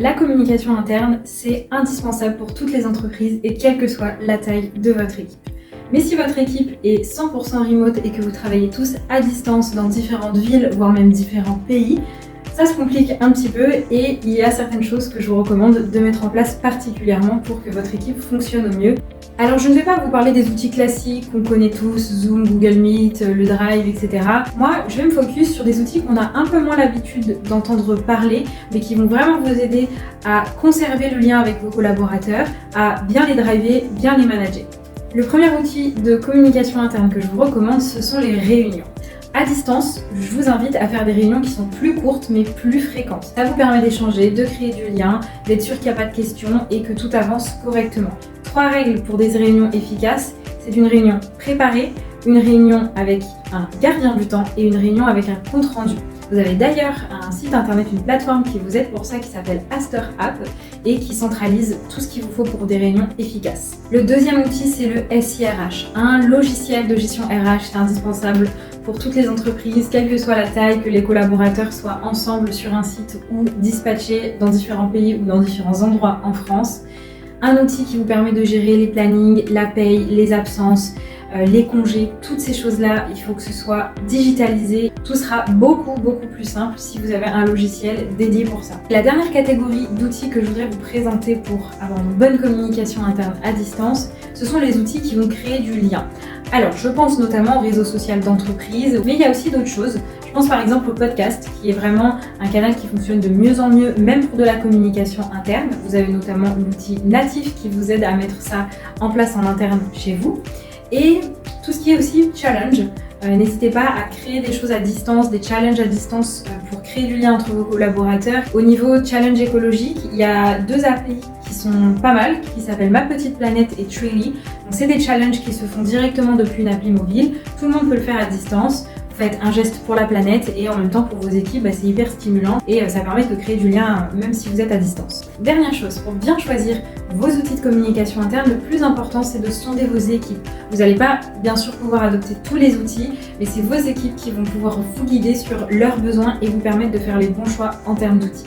La communication interne, c'est indispensable pour toutes les entreprises et quelle que soit la taille de votre équipe. Mais si votre équipe est 100% remote et que vous travaillez tous à distance dans différentes villes, voire même différents pays, ça se complique un petit peu et il y a certaines choses que je vous recommande de mettre en place particulièrement pour que votre équipe fonctionne au mieux. Alors je ne vais pas vous parler des outils classiques qu'on connaît tous, Zoom, Google Meet, le Drive, etc. Moi, je vais me focus sur des outils qu'on a un peu moins l'habitude d'entendre parler, mais qui vont vraiment vous aider à conserver le lien avec vos collaborateurs, à bien les driver, bien les manager. Le premier outil de communication interne que je vous recommande, ce sont les réunions. À distance, je vous invite à faire des réunions qui sont plus courtes mais plus fréquentes. Ça vous permet d'échanger, de créer du lien, d'être sûr qu'il n'y a pas de questions et que tout avance correctement. 3 règles pour des réunions efficaces, c'est une réunion préparée, une réunion avec un gardien du temps et une réunion avec un compte rendu. Vous avez d'ailleurs un site internet, une plateforme qui vous aide pour ça qui s'appelle Aster App et qui centralise tout ce qu'il vous faut pour des réunions efficaces. Le deuxième outil, c'est le SIRH. Un logiciel de gestion RH, c'est indispensable pour toutes les entreprises, quelle que soit la taille, que les collaborateurs soient ensemble sur un site ou dispatchés dans différents pays ou dans différents endroits en France. Un outil qui vous permet de gérer les plannings, la paye, les absences, les congés, toutes ces choses-là, il faut que ce soit digitalisé. Tout sera beaucoup plus simple si vous avez un logiciel dédié pour ça. La dernière catégorie d'outils que je voudrais vous présenter pour avoir une bonne communication interne à distance, ce sont les outils qui vont créer du lien. Alors, je pense notamment au réseau social d'entreprise, mais il y a aussi d'autres choses. Je pense par exemple au podcast, qui est vraiment un canal qui fonctionne de mieux en mieux, même pour de la communication interne. Vous avez notamment l'outil Natif qui vous aide à mettre ça en place en interne chez vous. Et tout ce qui est aussi challenge. N'hésitez pas à créer des choses à distance, des challenges à distance pour créer du lien entre vos collaborateurs. Au niveau challenge écologique, il y a 2 applis qui sont pas mal, qui s'appellent Ma Petite Planète et Treely. Donc c'est des challenges qui se font directement depuis une appli mobile. Tout le monde peut le faire à distance. Vous faites un geste pour la planète et en même temps pour vos équipes, c'est hyper stimulant et ça permet de créer du lien même si vous êtes à distance. Dernière chose, pour bien choisir vos outils de communication interne, le plus important c'est de sonder vos équipes. Vous n'allez pas bien sûr pouvoir adopter tous les outils, mais c'est vos équipes qui vont pouvoir vous guider sur leurs besoins et vous permettre de faire les bons choix en termes d'outils.